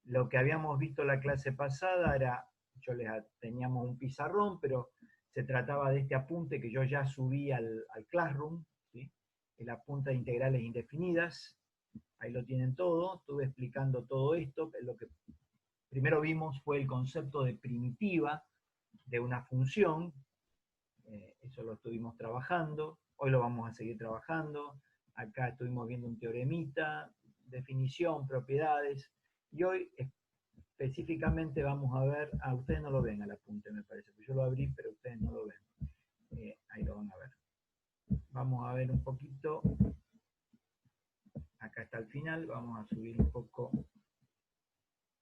Lo que habíamos visto la clase pasada era, teníamos un pizarrón, pero se trataba de este apunte que yo ya subí al Classroom, ¿sí? El apunte de integrales indefinidas. Ahí lo tienen todo, estuve explicando todo esto. Lo que primero vimos fue el concepto de primitiva de una función, eso lo estuvimos trabajando, hoy lo vamos a seguir trabajando. Acá estuvimos viendo un teoremita, definición, propiedades, y hoy específicamente vamos a ver, ustedes no lo ven al apunte me parece, porque yo lo abrí pero ustedes no lo ven. Ahí lo van a ver. Vamos a ver un poquito, acá está el final, vamos a subir un poco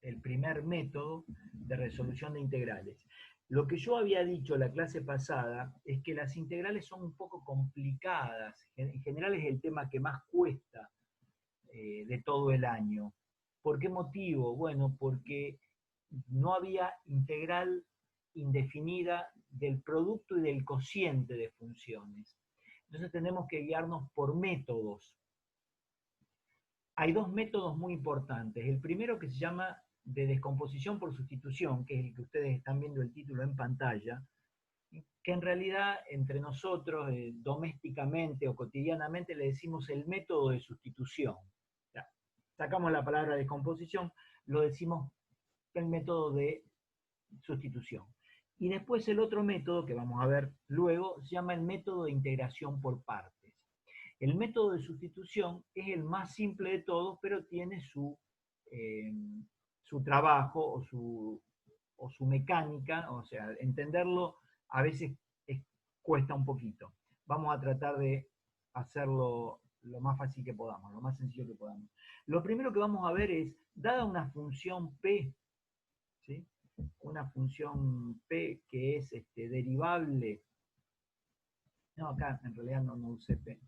el primer método de resolución de integrales. Lo que yo había dicho la clase pasada es que las integrales son un poco complicadas, en general es el tema que más cuesta de todo el año. ¿Por qué motivo? Bueno, porque no había integral indefinida del producto y del cociente de funciones. Entonces tenemos que guiarnos por métodos. Hay dos métodos muy importantes. El primero que se llama de descomposición por sustitución, que es el que ustedes están viendo el título en pantalla, que en realidad entre nosotros, domésticamente o cotidianamente, le decimos el método de sustitución. Ya, sacamos la palabra descomposición, lo decimos el método de sustitución. Y después el otro método, que vamos a ver luego, se llama el método de integración por partes. El método de sustitución es el más simple de todos, pero tiene su trabajo o su mecánica, o sea, entenderlo a veces cuesta un poquito. Vamos a tratar de hacerlo lo más fácil que podamos, lo más sencillo que podamos. Lo primero que vamos a ver es, dada una función P, ¿sí? Una función P que es derivable. No, acá en realidad no usé P.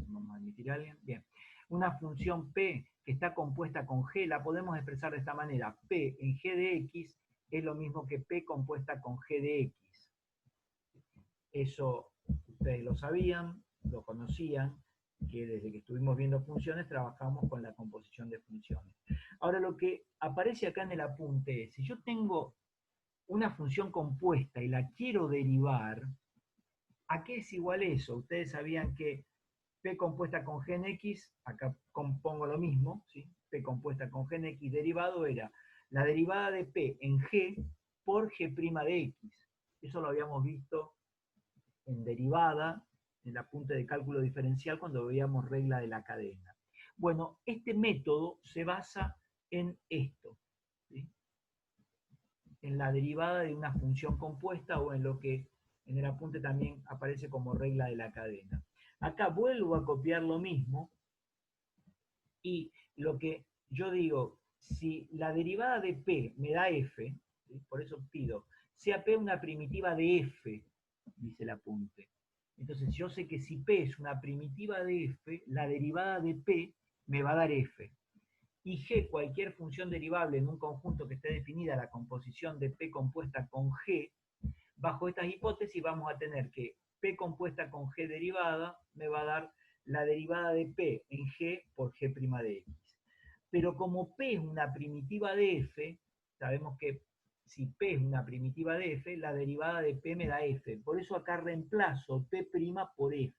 Vamos a admitir a alguien. Bien. Una función P que está compuesta con G, la podemos expresar de esta manera. P en G de X es lo mismo que P compuesta con G de X. Eso ustedes lo sabían, lo conocían, que desde que estuvimos viendo funciones trabajamos con la composición de funciones. Ahora lo que aparece acá en el apunte es, si yo tengo una función compuesta y la quiero derivar, ¿a qué es igual eso? Ustedes sabían que P compuesta con G en X, acá compongo lo mismo, ¿sí? P compuesta con G en X derivado era la derivada de P en G por G' de X. Eso lo habíamos visto en derivada, en el apunte de cálculo diferencial, cuando veíamos regla de la cadena. Bueno, este método se basa en esto, ¿sí? En la derivada de una función compuesta o en lo que en el apunte también aparece como regla de la cadena. Acá vuelvo a copiar lo mismo y lo que yo digo, si la derivada de P me da F, ¿sí? Por eso pido, sea P una primitiva de F, dice el apunte. Entonces yo sé que si P es una primitiva de F, la derivada de P me va a dar F. Y G, cualquier función derivable en un conjunto que esté definida la composición de P compuesta con G, bajo estas hipótesis vamos a tener que P compuesta con G derivada me va a dar la derivada de P en G por G' de X. Pero como P es una primitiva de F, sabemos que si P es una primitiva de F, la derivada de P me da F. Por eso acá reemplazo P' por F.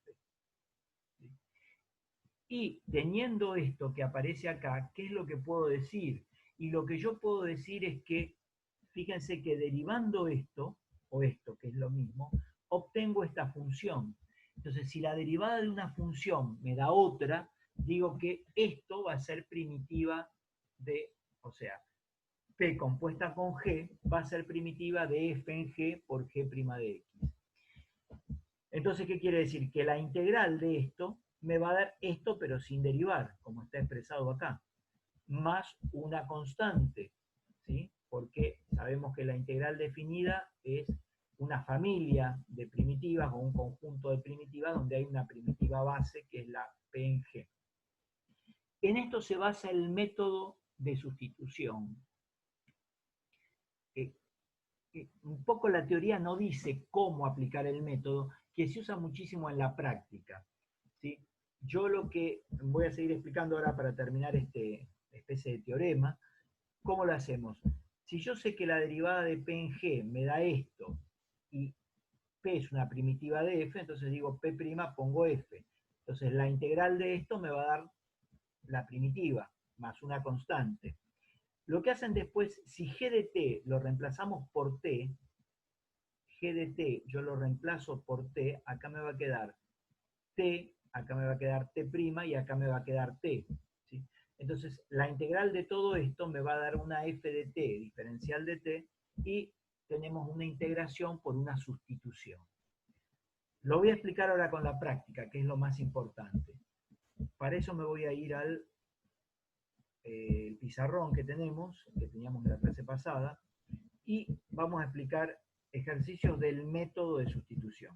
Y teniendo esto que aparece acá, ¿qué es lo que puedo decir? Y lo que yo puedo decir es que, fíjense que derivando esto, o esto, que es lo mismo, obtengo esta función. Entonces, si la derivada de una función me da otra, digo que esto va a ser primitiva de, o sea, P compuesta con G va a ser primitiva de F en G por G' de X. Entonces, ¿qué quiere decir? Que la integral de esto me va a dar esto, pero sin derivar, como está expresado acá, más una constante, ¿sí? Porque sabemos que la integral definida es una familia de primitivas o un conjunto de primitivas donde hay una primitiva base que es la P en G. En esto se basa el método de sustitución. Un poco la teoría no dice cómo aplicar el método, que se usa muchísimo en la práctica, ¿sí? Yo lo que voy a seguir explicando ahora para terminar este especie de teorema, ¿Cómo lo hacemos? Si yo sé que la derivada de P en G me da esto, y P es una primitiva de F, entonces digo P', pongo F. Entonces la integral de esto me va a dar la primitiva, más una constante. Lo que hacen después, si G de T lo reemplazamos por T, G de T yo lo reemplazo por T, acá me va a quedar T, acá me va a quedar T' y acá me va a quedar T. ¿Sí? Entonces, la integral de todo esto me va a dar una F de T, diferencial de T, y tenemos una integración por una sustitución. Lo voy a explicar ahora con la práctica, que es lo más importante. Para eso me voy a ir al pizarrón que teníamos en la clase pasada, y vamos a explicar ejercicios del método de sustitución.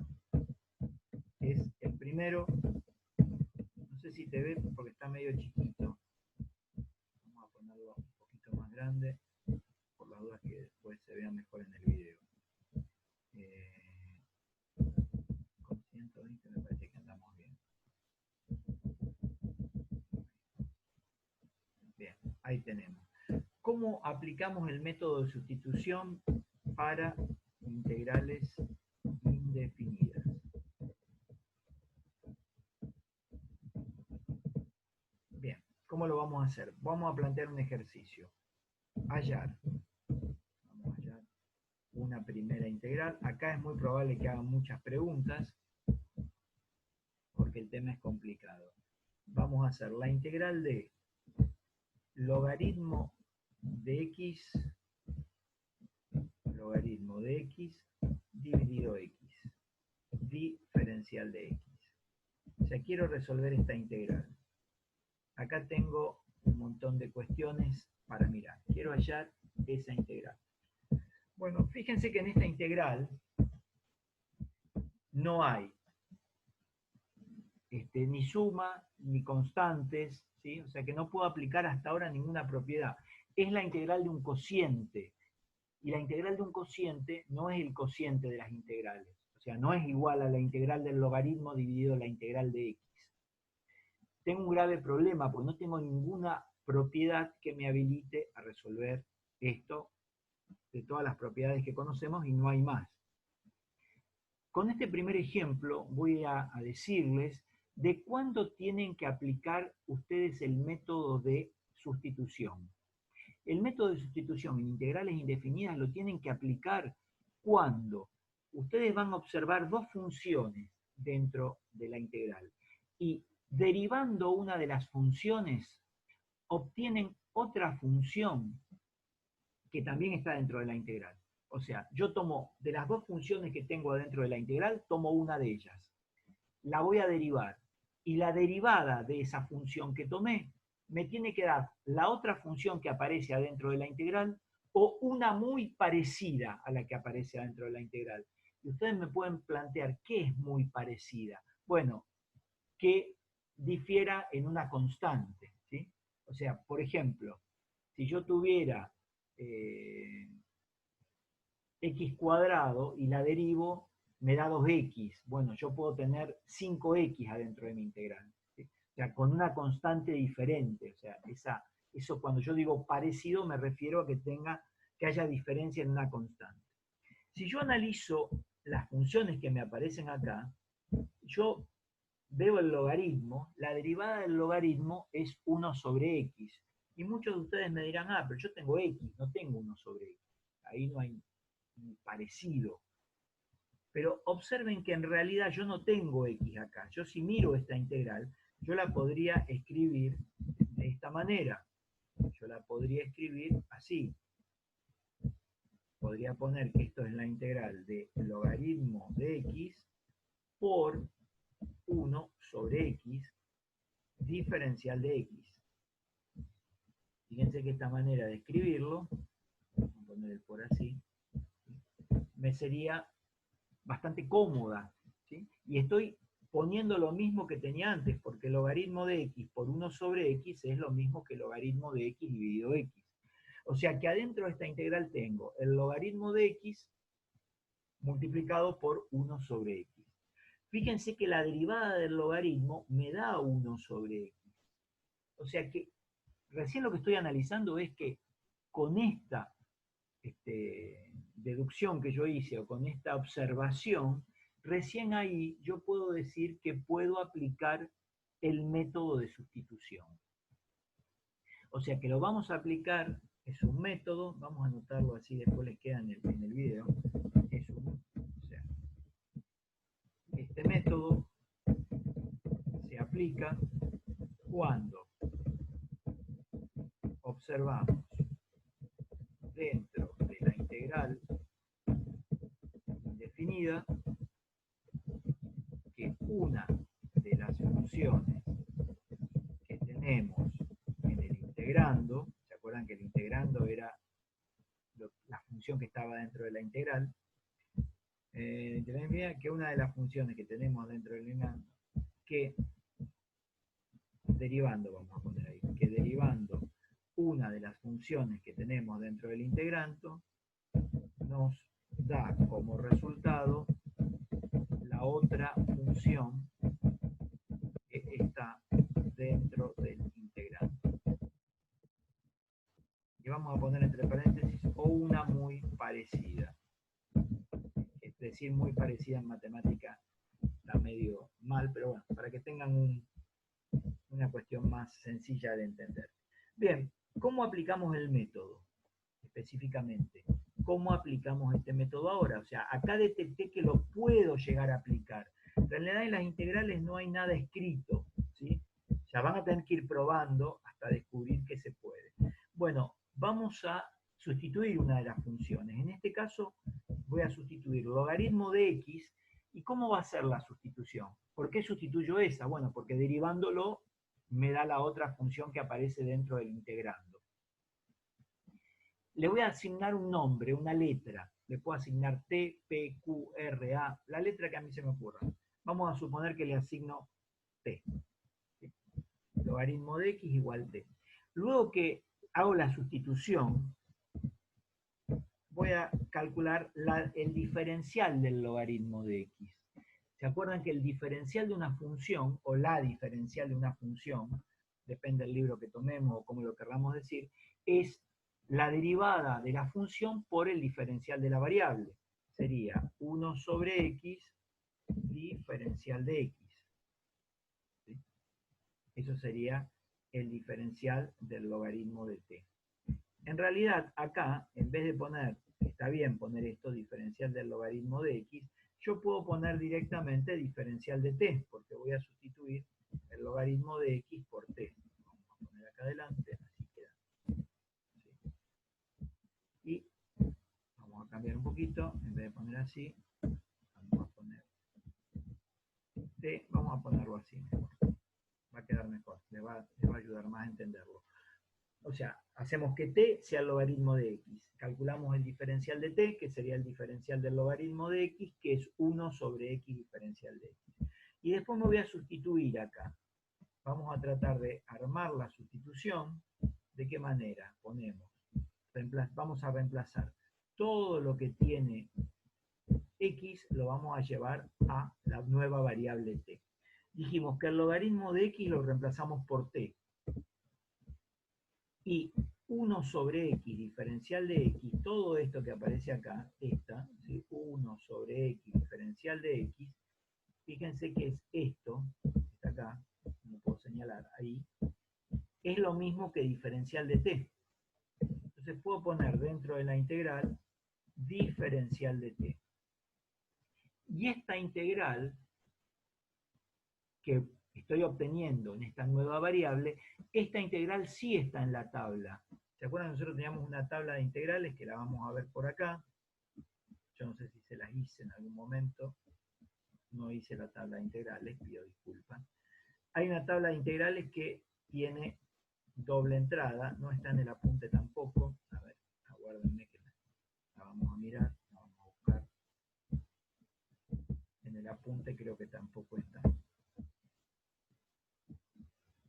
Es el primero, no sé si te ve porque está medio chiquito. Vamos a ponerlo un poquito más grande, por las dudas que después se vea mejor en el video. Con 120 me parece que andamos bien. Bien, ahí tenemos. ¿Cómo aplicamos el método de sustitución para integrales indefinidas? Bien, ¿cómo lo vamos a hacer? Vamos a plantear un ejercicio. Hallar. Vamos a hallar una primera integral. Acá es muy probable que hagan muchas preguntas porque el tema es complicado. Vamos a hacer la integral de logaritmo de x dividido x, diferencial de x. O sea, quiero resolver esta integral. Acá tengo un montón de cuestiones para mirar. Quiero hallar esa integral. Bueno, fíjense que en esta integral no hay ni suma ni constantes, ¿sí? O sea que no puedo aplicar hasta ahora ninguna propiedad. Es la integral de un cociente. Y la integral de un cociente no es el cociente de las integrales. O sea, no es igual a la integral del logaritmo dividido la integral de x. Tengo un grave problema porque no tengo ninguna propiedad que me habilite a resolver esto de todas las propiedades que conocemos y no hay más. Con este primer ejemplo voy a decirles de cuándo tienen que aplicar ustedes el método de sustitución. El método de sustitución en integrales indefinidas lo tienen que aplicar cuando ustedes van a observar dos funciones dentro de la integral y derivando una de las funciones obtienen otra función que también está dentro de la integral. O sea, yo tomo de las dos funciones que tengo dentro de la integral, tomo una de ellas, la voy a derivar y la derivada de esa función que tomé me tiene que dar la otra función que aparece adentro de la integral o una muy parecida a la que aparece adentro de la integral. Y ustedes me pueden plantear qué es muy parecida. Bueno, que difiera en una constante, ¿sí? O sea, por ejemplo, si yo tuviera x cuadrado y la derivo, me da 2x. Bueno, yo puedo tener 5x adentro de mi integral. ¿Sí? O sea, con una constante diferente. O sea, eso cuando yo digo parecido me refiero a que haya diferencia en una constante. Si yo analizo las funciones que me aparecen acá, yo veo el logaritmo, la derivada del logaritmo es 1 sobre x. Y muchos de ustedes me dirán, pero yo tengo x, no tengo 1 sobre x. Ahí no hay parecido. Pero observen que en realidad yo no tengo x acá. Yo si miro esta integral, yo la podría escribir de esta manera. Yo la podría escribir así. Podría poner que esto es la integral de logaritmo de x por 1 sobre x diferencial de x. Fíjense que esta manera de escribirlo, vamos a poner el por así, me sería bastante cómoda, ¿sí? Y estoy poniendo lo mismo que tenía antes, porque el logaritmo de x por 1 sobre x es lo mismo que el logaritmo de x dividido x. O sea que adentro de esta integral tengo el logaritmo de x multiplicado por 1 sobre x. Fíjense que la derivada del logaritmo me da 1 sobre x. O sea que recién lo que estoy analizando es que con esta deducción que yo hice o con esta observación, recién ahí yo puedo decir que puedo aplicar el método de sustitución. O sea que lo vamos a aplicar, es un método, vamos a anotarlo así, después les queda en el video, o sea, este método se aplica cuando observamos dentro de la integral indefinida que una de las funciones que tenemos en el integrando, ¿se acuerdan que el integrando era la función que estaba dentro de la integral? Que una de las funciones que tenemos dentro del integrando, que derivando, vamos a poner ahí, que derivando una de las funciones que tenemos dentro del integrando, nos da como resultado la otra función que está dentro del integrando. Y vamos a poner entre paréntesis, o una muy parecida. Es decir, muy parecida en matemática está medio mal, pero bueno, para que tengan una cuestión más sencilla de entender. Bien, ¿cómo aplicamos el método específicamente? ¿Cómo aplicamos este método ahora? O sea, acá detecté que lo puedo llegar a aplicar. En realidad en las integrales no hay nada escrito, ¿sí? O sea, van a tener que ir probando hasta descubrir que se puede. Bueno, vamos a sustituir una de las funciones. En este caso voy a sustituir logaritmo de x. ¿Y cómo va a ser la sustitución? ¿Por qué sustituyo esa? Bueno, porque derivándolo me da la otra función que aparece dentro del integrando. Le voy a asignar un nombre, una letra. Le puedo asignar T, P, Q, R, A, la letra que a mí se me ocurra. Vamos a suponer que le asigno T. ¿Sí? Logaritmo de x igual T. Luego que hago la sustitución, voy a calcular el diferencial del logaritmo de x. ¿Se acuerdan que el diferencial de una función, o la diferencial de una función, depende del libro que tomemos o como lo querramos decir, es la derivada de la función por el diferencial de la variable? Sería 1 sobre x diferencial de x. ¿Sí? Eso sería el diferencial del logaritmo de t. En realidad, acá, en vez de poner, está bien poner esto, diferencial del logaritmo de x, yo puedo poner directamente diferencial de t, porque voy a sustituir el logaritmo de x por t. Vamos a poner acá adelante, así queda. ¿Sí? Y vamos a cambiar un poquito, en vez de poner así, vamos a poner t, vamos a ponerlo así mejor. Va a quedar mejor, le va a ayudar más a entenderlo. O sea, hacemos que t sea el logaritmo de x. Calculamos el diferencial de t, que sería el diferencial del logaritmo de x, que es 1 sobre x diferencial de x. Y después me voy a sustituir acá. Vamos a tratar de armar la sustitución. ¿De qué manera? Vamos a reemplazar todo lo que tiene x, lo vamos a llevar a la nueva variable t. Dijimos que el logaritmo de x lo reemplazamos por t. Y 1 sobre x diferencial de x, todo esto que aparece acá, ¿sí? 1 sobre x diferencial de x, fíjense que es esto, está acá, no puedo señalar ahí, es lo mismo que diferencial de t. Entonces puedo poner dentro de la integral diferencial de t. Y esta integral que estoy obteniendo en esta nueva variable, esta integral sí está en la tabla. ¿Se acuerdan? Nosotros teníamos una tabla de integrales que la vamos a ver por acá. Yo no sé si se las hice en algún momento. No hice la tabla de integrales, pido disculpas. Hay una tabla de integrales que tiene doble entrada, no está en el apunte tampoco. A ver, aguárdenme que la vamos a mirar, la vamos a buscar. En el apunte creo que tampoco está.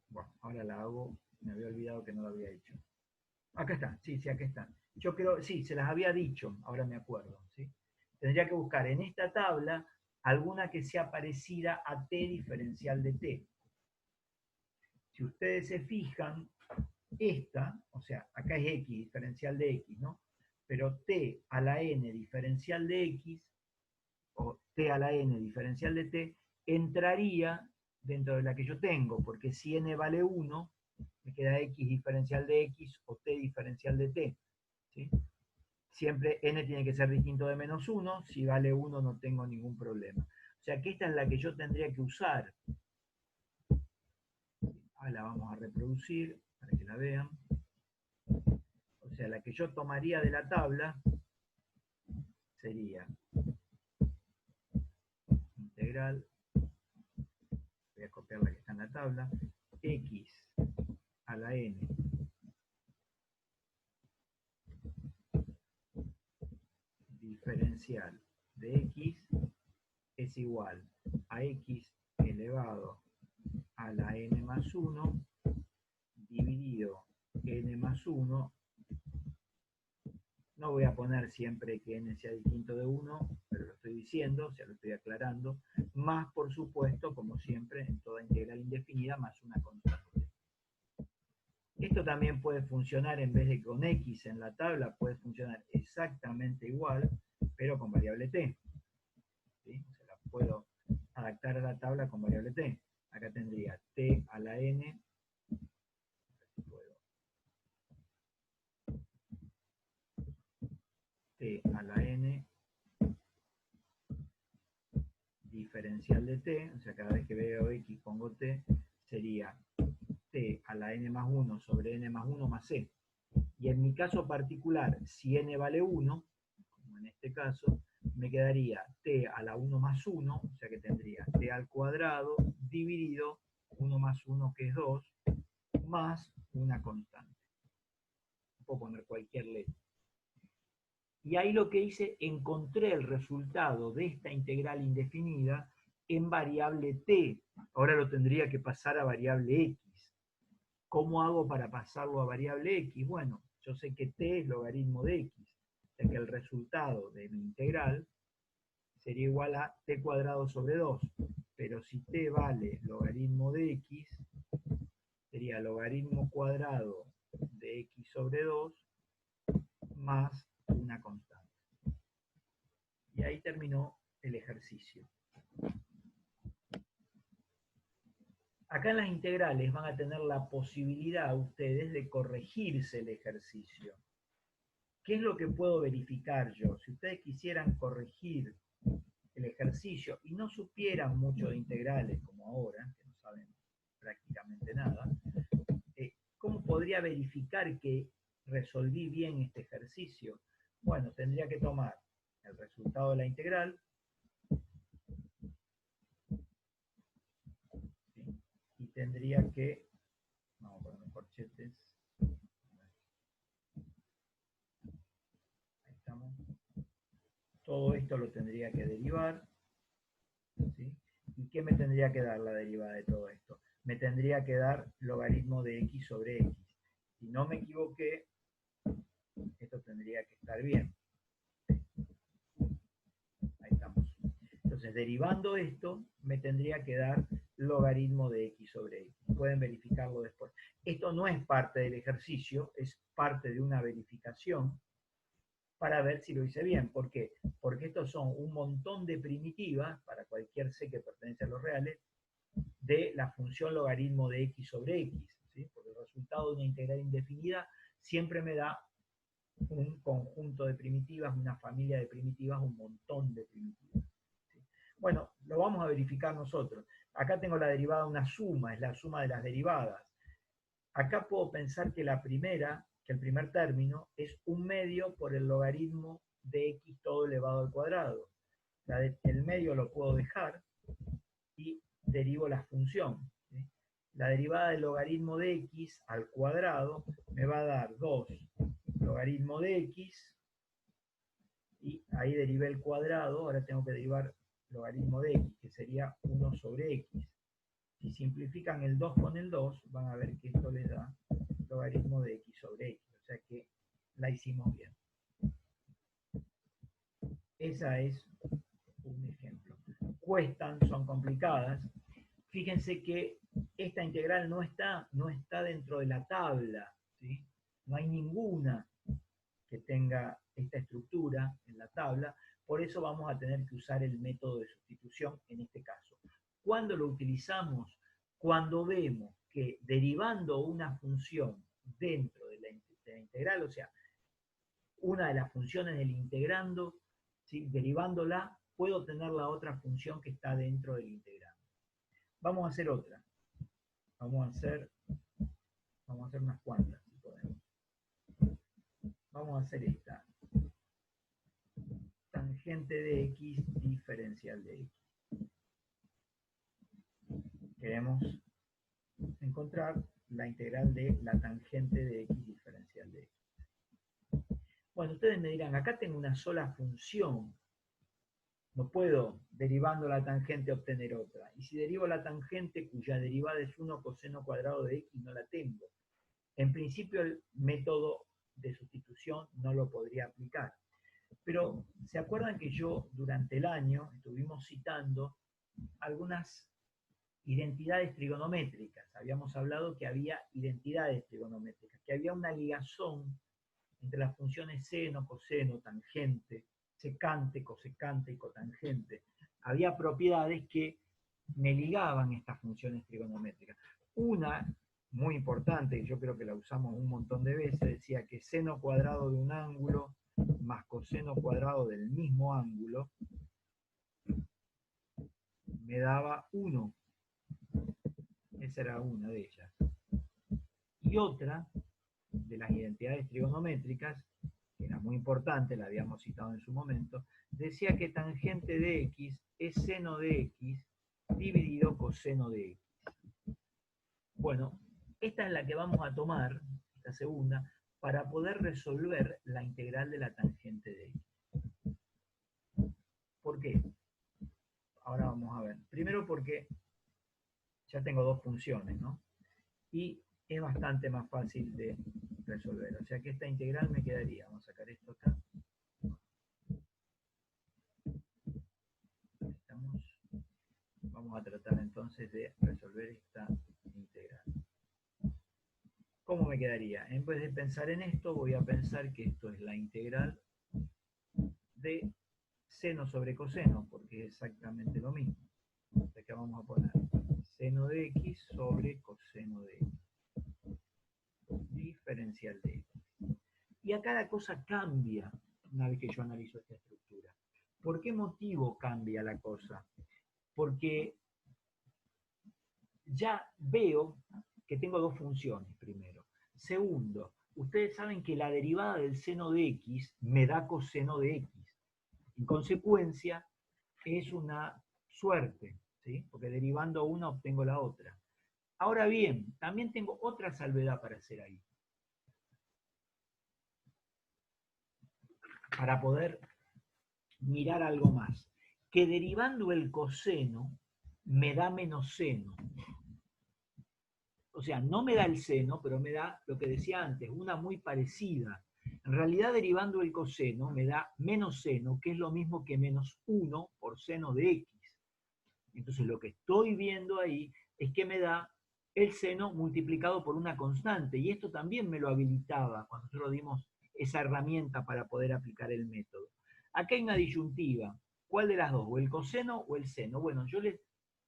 Bueno, ahora la hago, me había olvidado que no lo había hecho. Acá está, sí, acá está. Yo creo, sí, se las había dicho, ahora me acuerdo, ¿sí? Tendría que buscar en esta tabla alguna que sea parecida a t diferencial de t. Si ustedes se fijan, esta, o sea, acá es x diferencial de x, ¿no? Pero t a la n diferencial de x, o t a la n diferencial de t, entraría dentro de la que yo tengo, porque si n vale 1, me queda x diferencial de x o t diferencial de t, ¿sí? Siempre n tiene que ser distinto de menos 1, si vale 1 no tengo ningún problema. O sea que esta es la que yo tendría que usar. Ahora la vamos a reproducir para que la vean. O sea, la que yo tomaría de la tabla sería integral, voy a copiar la que está en la tabla, x a la n diferencial de x es igual a x elevado a la n más 1 dividido n más 1. No voy a poner siempre que n sea distinto de 1, pero lo estoy diciendo, o sea, lo estoy aclarando, más, por supuesto, como siempre, en toda integral indefinida, más una constante. Esto también puede funcionar, en vez de con x en la tabla, puede funcionar exactamente igual, pero con variable t. ¿Sí? O sea, la puedo adaptar a la tabla con variable t. Acá tendría t a la n, t a la n diferencial de t, o sea, cada vez que veo x pongo t, sería t a la n más 1 sobre n más 1 más c. Y en mi caso particular, si n vale 1, como en este caso, me quedaría t a la 1 más 1, o sea que tendría t al cuadrado dividido 1 más 1, que es 2, más una constante. Puedo poner cualquier letra. Y ahí lo que hice, encontré el resultado de esta integral indefinida en variable t. Ahora lo tendría que pasar a variable x. ¿Cómo hago para pasarlo a variable x? Bueno, yo sé que t es logaritmo de x, o sea que el resultado de mi integral sería igual a t cuadrado sobre 2. Pero si t vale logaritmo de x, sería logaritmo cuadrado de x sobre 2 más una constante. Y ahí terminó el ejercicio. Acá en las integrales van a tener la posibilidad ustedes de corregirse el ejercicio. ¿Qué es lo que puedo verificar yo? Si ustedes quisieran corregir el ejercicio y no supieran mucho de integrales como ahora, que no saben prácticamente nada, ¿cómo podría verificar que resolví bien este ejercicio? Bueno, tendría que tomar el resultado de la integral, ¿sí? Y tendría que, vamos a poner corchetes, ahí estamos, todo esto lo tendría que derivar, ¿sí? ¿Y qué me tendría que dar la derivada de todo esto? Me tendría que dar logaritmo de x sobre x. Si no me equivoqué, esto tendría que estar bien. Ahí estamos. Entonces, derivando esto, me tendría que dar logaritmo de x sobre x. Pueden verificarlo después. Esto no es parte del ejercicio, es parte de una verificación para ver si lo hice bien. ¿Por qué? Porque estos son un montón de primitivas, para cualquier c que pertenece a los reales, de la función logaritmo de x sobre x. ¿Sí? Porque el resultado de una integral indefinida siempre me da un conjunto de primitivas, una familia de primitivas, un montón de primitivas. ¿Sí? Bueno, lo vamos a verificar nosotros. Acá tengo la derivada de una suma, es la suma de las derivadas. Acá puedo pensar que la primera, que el primer término, es un medio por el logaritmo de x todo elevado al cuadrado. El medio lo puedo dejar y derivo la función. ¿Sí? La derivada del logaritmo de x al cuadrado me va a dar 2 logaritmo de x, y ahí derivé el cuadrado, ahora tengo que derivar logaritmo de x, que sería 1 sobre x. Si simplifican el 2 con el 2, van a ver que esto les da logaritmo de x sobre x, o sea que la hicimos bien. Esa es un ejemplo. Cuestan, son complicadas. Fíjense que esta integral no está dentro de la tabla. No hay ninguna que tenga esta estructura en la tabla, por eso vamos a tener que usar el método de sustitución en este caso. ¿Cuándo lo utilizamos? Cuando vemos que derivando una función dentro de la integral, o sea, una de las funciones del integrando, ¿sí? Derivándola, puedo obtener la otra función que está dentro del integrando. Vamos a hacer otra. Vamos a hacer unas cuantas, si podemos. Vamos a hacer esta. Tangente de x diferencial de x. Queremos encontrar la integral de la tangente de x diferencial de x. Bueno, ustedes me dirán, acá tengo una sola función. No puedo, derivando la tangente, obtener otra. Y si derivo la tangente, cuya derivada es 1 coseno cuadrado de x, no la tengo. En principio, el método de sustitución no lo podría aplicar. Pero, ¿se acuerdan que yo, durante el año, estuvimos citando algunas identidades trigonométricas? Habíamos hablado que había identidades trigonométricas, que había una ligazón entre las funciones seno, coseno, tangente, secante, cosecante y cotangente. Había propiedades que me ligaban estas funciones trigonométricas. Una muy importante, y yo creo que la usamos un montón de veces, decía que seno cuadrado de un ángulo más coseno cuadrado del mismo ángulo me daba 1. Esa era una de ellas. Y otra de las identidades trigonométricas, que era muy importante, la habíamos citado en su momento, decía que tangente de x es seno de x dividido coseno de x. Bueno, esta es la que vamos a tomar, esta segunda, para poder resolver la integral de la tangente de x. ¿Por qué? Ahora vamos a ver. Primero porque ya tengo dos funciones, ¿no? Y es bastante más fácil de resolver. O sea que esta integral me quedaría. Vamos a sacar esto acá. Vamos a tratar entonces de resolver esta integral. ¿Cómo me quedaría? En vez de pensar en esto, voy a pensar que esto es la integral de seno sobre coseno, porque es exactamente lo mismo. Acá vamos a poner seno de x sobre coseno de x. Diferencial de x. Y acá la cosa cambia una vez que yo analizo esta estructura. ¿Por qué motivo cambia la cosa? Porque ya veo que tengo dos funciones, primero. Segundo, ustedes saben que la derivada del seno de x me da coseno de x. En consecuencia, es una suerte, ¿sí? Porque derivando una obtengo la otra. Ahora bien, también tengo otra salvedad para hacer ahí. Para poder mirar algo más. Que derivando el coseno me da menos seno. O sea, no me da el seno, pero me da lo que decía antes, una muy parecida. En realidad, derivando el coseno me da menos seno, que es lo mismo que menos 1 por seno de x. Entonces, lo que estoy viendo ahí es que me da el seno multiplicado por una constante. Y esto también me lo habilitaba cuando nosotros dimos esa herramienta para poder aplicar el método. Acá hay una disyuntiva. ¿Cuál de las dos? ¿O el coseno o el seno? Bueno,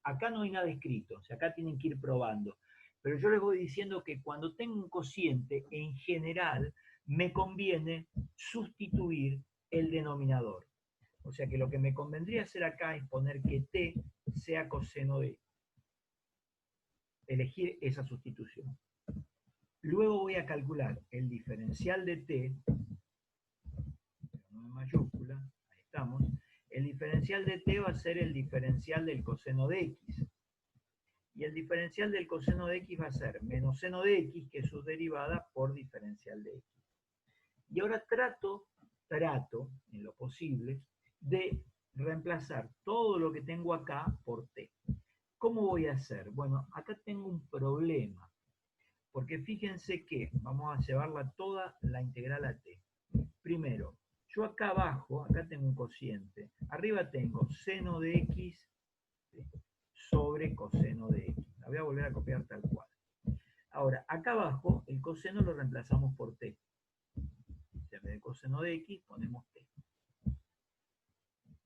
acá no hay nada escrito, o sea, acá tienen que ir probando. Pero yo les voy diciendo que cuando tengo un cociente, en general, me conviene sustituir el denominador. O sea que lo que me convendría hacer acá es poner que t sea coseno de, elegir esa sustitución. Luego voy a calcular el diferencial de t, en mayúscula, ahí estamos. El diferencial de t va a ser el diferencial del coseno de x. Y el diferencial del coseno de x va a ser menos seno de x, que es su derivada, por diferencial de x. Y ahora trato, en lo posible, de reemplazar todo lo que tengo acá por t. ¿Cómo voy a hacer? Bueno, acá tengo un problema. Porque fíjense que vamos a llevarla toda la integral a t. Primero, yo acá abajo, acá tengo un cociente. Arriba tengo seno de x sobre coseno de x. La voy a volver a copiar tal cual. Ahora, acá abajo, el coseno lo reemplazamos por t. O sea, en vez de coseno de x, ponemos t.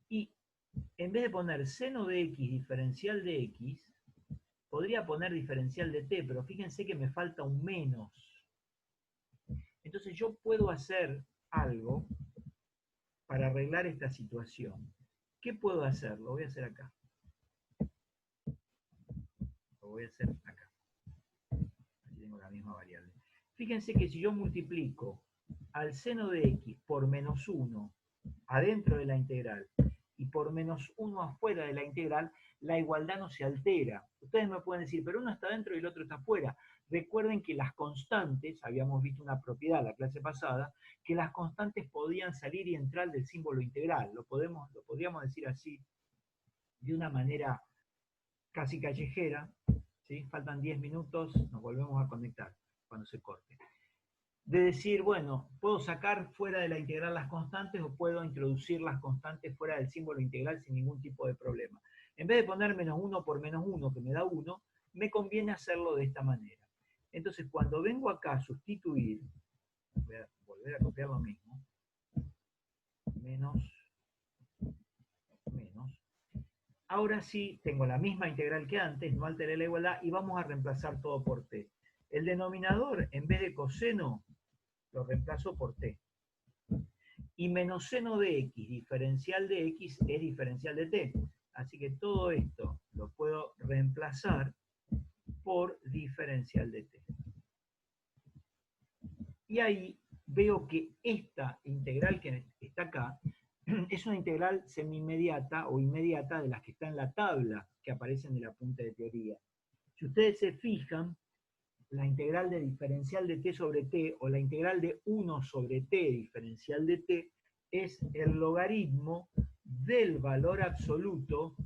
Y en vez de poner seno de x diferencial de x, podría poner diferencial de t, pero fíjense que me falta un menos. Entonces yo puedo hacer algo para arreglar esta situación. ¿Qué puedo hacer? Lo voy a hacer acá. Lo voy a hacer acá. Aquí tengo la misma variable. Fíjense que si yo multiplico al seno de x por menos 1 adentro de la integral y por menos 1 afuera de la integral, la igualdad no se altera. Ustedes me pueden decir, pero uno está dentro y el otro está afuera. Recuerden que las constantes, habíamos visto una propiedad la clase pasada, que las constantes podían salir y entrar del símbolo integral. Lo podríamos decir así, de una manera casi callejera. ¿Sí? Faltan 10 minutos, nos volvemos a conectar cuando se corte. De decir, bueno, puedo sacar fuera de la integral las constantes o puedo introducir las constantes fuera del símbolo integral sin ningún tipo de problema. En vez de poner menos 1 por menos 1, que me da 1, me conviene hacerlo de esta manera. Entonces, cuando vengo acá a sustituir, voy a volver a copiar lo mismo, menos, ahora sí tengo la misma integral que antes, no alteré la igualdad, y vamos a reemplazar todo por t. El denominador, en vez de coseno, lo reemplazo por t. Y menos seno de x, diferencial de x, es diferencial de t. Así que todo esto lo puedo reemplazar por diferencial de t. Y ahí veo que esta integral que está acá es una integral semi-inmediata o inmediata de las que está en la tabla que aparecen de la punta de teoría. Si ustedes se fijan, la integral de diferencial de t sobre t o la integral de 1 sobre t diferencial de t es el logaritmo del valor absoluto,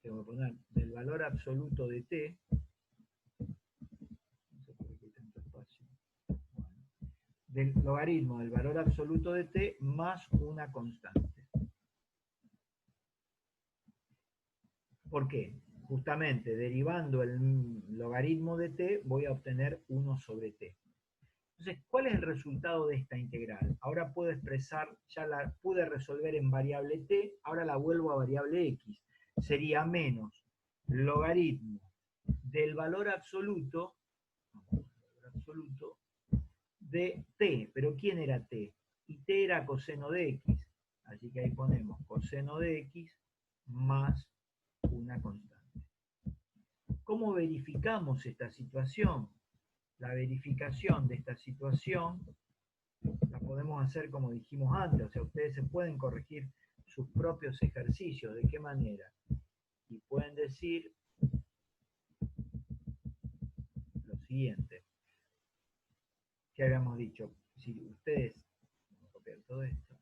tengo que poner, del valor absoluto de t, no sé por qué hay tanto espacio, bueno, del logaritmo del valor absoluto de t más una constante. ¿Por qué? Justamente derivando el logaritmo de t voy a obtener 1 sobre t. Entonces, ¿cuál es el resultado de esta integral? Ahora puedo expresar, ya la pude resolver en variable t, ahora la vuelvo a variable x. Sería menos logaritmo del valor absoluto de t. ¿Pero quién era t? Y t era coseno de x. Así que ahí ponemos coseno de x más una constante. ¿Cómo verificamos esta situación? La verificación de esta situación la podemos hacer como dijimos antes, o sea, ustedes se pueden corregir sus propios ejercicios. ¿De qué manera? Y pueden decir lo siguiente, que habíamos dicho, si ustedes, vamos a copiar todo esto,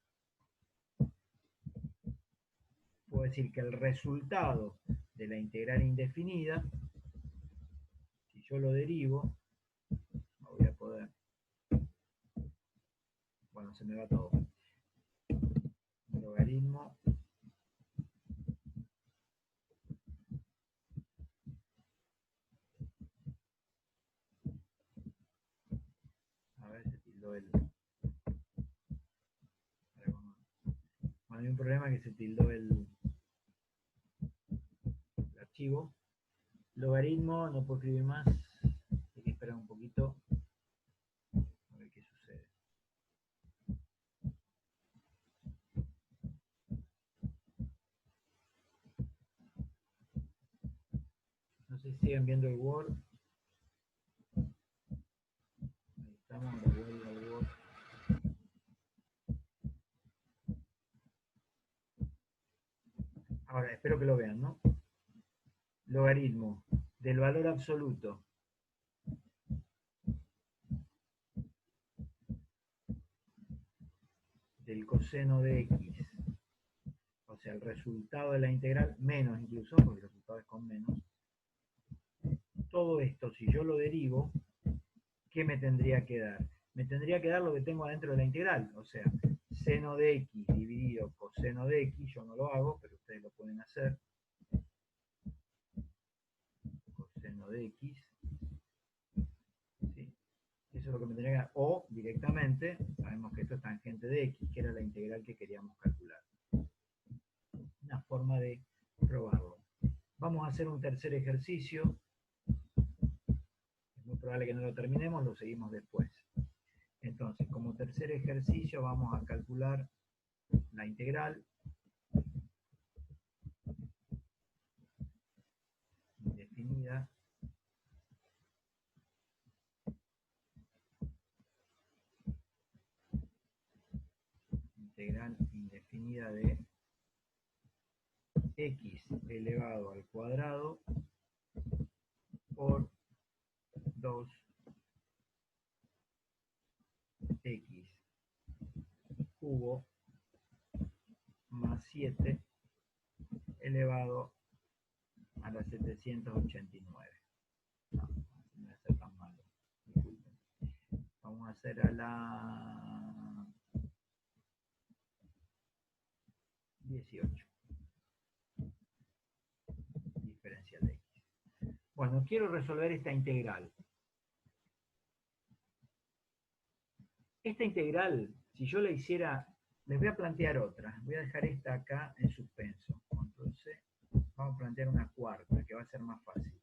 puedo decir que el resultado de la integral indefinida, si yo lo derivo, no voy a poder, bueno, se me va todo, logaritmo a ver, se tildó el, bueno, hay un problema que se tildó el archivo, logaritmo, no puedo escribir más, hay que esperar un poquito a ver qué sucede. No sé si siguen viendo el Word. Ahí estamos, vuelvo al Word. Ahora, espero que lo vean, ¿no? Logaritmo del valor absoluto del coseno de x, o sea, el resultado de la integral, menos incluso, porque el resultado es con menos. Todo esto, si yo lo derivo, ¿qué me tendría que dar? Me tendría que dar lo que tengo adentro de la integral, o sea, seno de x dividido coseno de x, yo no lo hago, pero ustedes lo pueden hacer, coseno de x, Eso es lo que me tendría que dar. O directamente, sabemos que esto es tangente de x, que era la integral que queríamos calcular. Una forma de probarlo. Vamos a hacer un tercer ejercicio. Es muy probable que no lo terminemos, lo seguimos después. Entonces, como tercer ejercicio vamos a calcular la integral indefinida de x elevado al cuadrado por 2x cubo más 7 elevado a la 789. No, no va a ser tan malo. Disculpen. Vamos a hacer a la 18. Diferencial de x. Bueno, quiero resolver esta integral. Esta integral, si yo la hiciera, les voy a plantear otra. Voy a dejar esta acá en suspenso. Entonces, vamos a plantear una cuarta, que va a ser más fácil.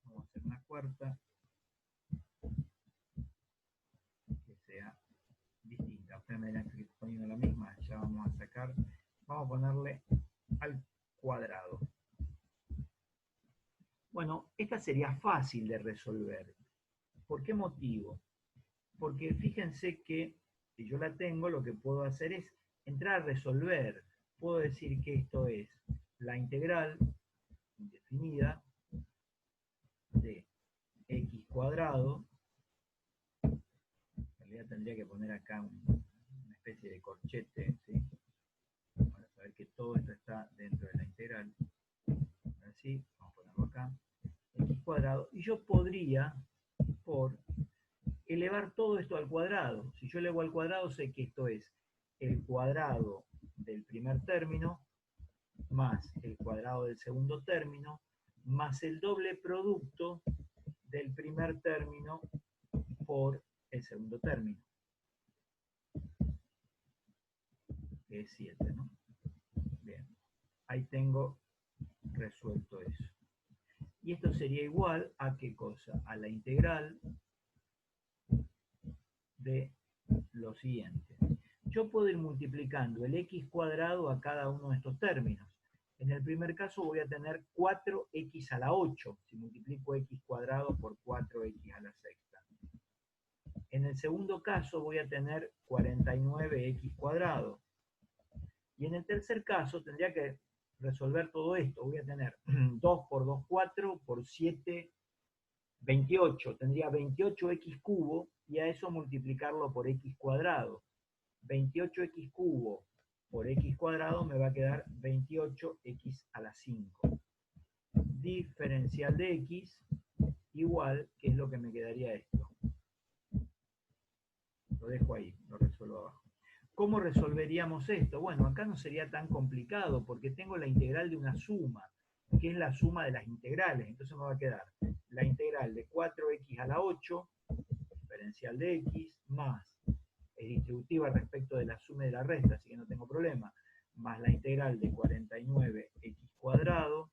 Vamos a hacer una cuarta que sea distinta. Ustedes me dirán que estoy poniendo la misma, ya vamos a sacar. Vamos a ponerle al cuadrado. Bueno, esta sería fácil de resolver. ¿Por qué motivo? Porque fíjense que si yo la tengo, lo que puedo hacer es entrar a resolver. Puedo decir que esto es la integral indefinida de x cuadrado. En realidad tendría que poner acá una especie de corchete, ¿sí? Para saber que todo esto está dentro de la integral. Así, vamos a ponerlo acá. X cuadrado. Y yo podría, por elevar todo esto al cuadrado. Si yo elevo al cuadrado, sé que esto es el cuadrado del primer término más el cuadrado del segundo término más el doble producto del primer término por el segundo término, que es 7, ¿no? Bien, ahí tengo resuelto eso. Y esto sería igual a ¿qué cosa? A la integral de lo siguiente. Yo puedo ir multiplicando el x cuadrado a cada uno de estos términos. En el primer caso voy a tener 4x a la 8, si multiplico x cuadrado por 4x a la sexta. En el segundo caso voy a tener 49x cuadrado. Y en el tercer caso tendría que resolver todo esto. Voy a tener 2 por 2, 4, por 7, 28. Tendría 28x cubo y a eso multiplicarlo por x cuadrado. 28x cubo por x cuadrado me va a quedar 28x a la 5. Diferencial de x igual, ¿qué es lo que me quedaría esto? Lo dejo ahí, lo resuelvo abajo. ¿Cómo resolveríamos esto? Bueno, acá no sería tan complicado porque tengo la integral de una suma, que es la suma de las integrales. Entonces me va a quedar la integral de 4x a la 8, diferencial de x, más, es distributiva respecto de la suma y de la resta, así que no tengo problema, más la integral de 49x cuadrado,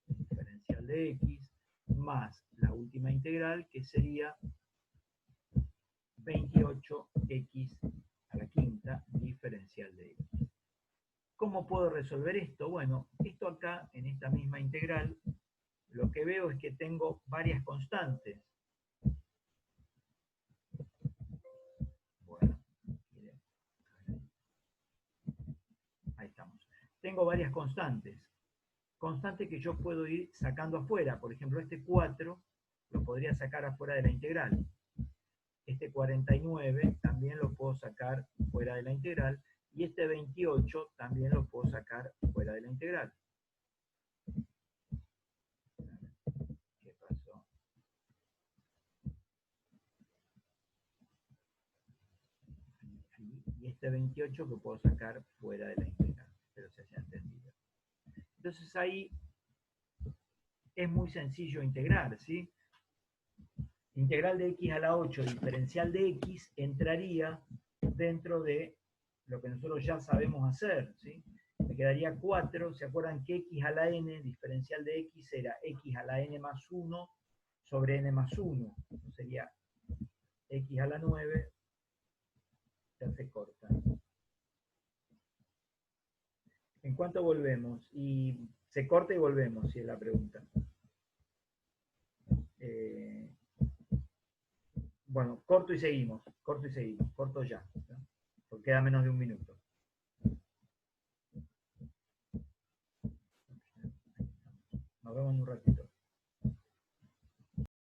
diferencial de x, más la última integral, que sería 28x a la quinta, diferencial de x. ¿Cómo puedo resolver esto? Bueno, esto acá, en esta misma integral, lo que veo es que tengo varias constantes. Bueno, ahí estamos. Tengo varias constantes. Constantes que yo puedo ir sacando afuera. Por ejemplo, este 4 lo podría sacar afuera de la integral. Este 49 también lo puedo sacar fuera de la integral. Y este 28 también lo puedo sacar fuera de la integral. ¿Qué pasó? Y este 28 que puedo sacar fuera de la integral. Espero se haya entendido. Entonces ahí es muy sencillo integrar, ¿sí? Integral de x a la 8 diferencial de x entraría dentro de lo que nosotros ya sabemos hacer, ¿sí? Me quedaría 4, ¿se acuerdan que x a la n, diferencial de x, era x a la n más 1 sobre n más 1? Sería x a la 9, ya se corta. ¿En cuánto volvemos? Y se corta y volvemos, si es la pregunta. Bueno, corto y seguimos, corto ya, ¿no? Porque queda menos de un minuto. Nos vemos en un ratito.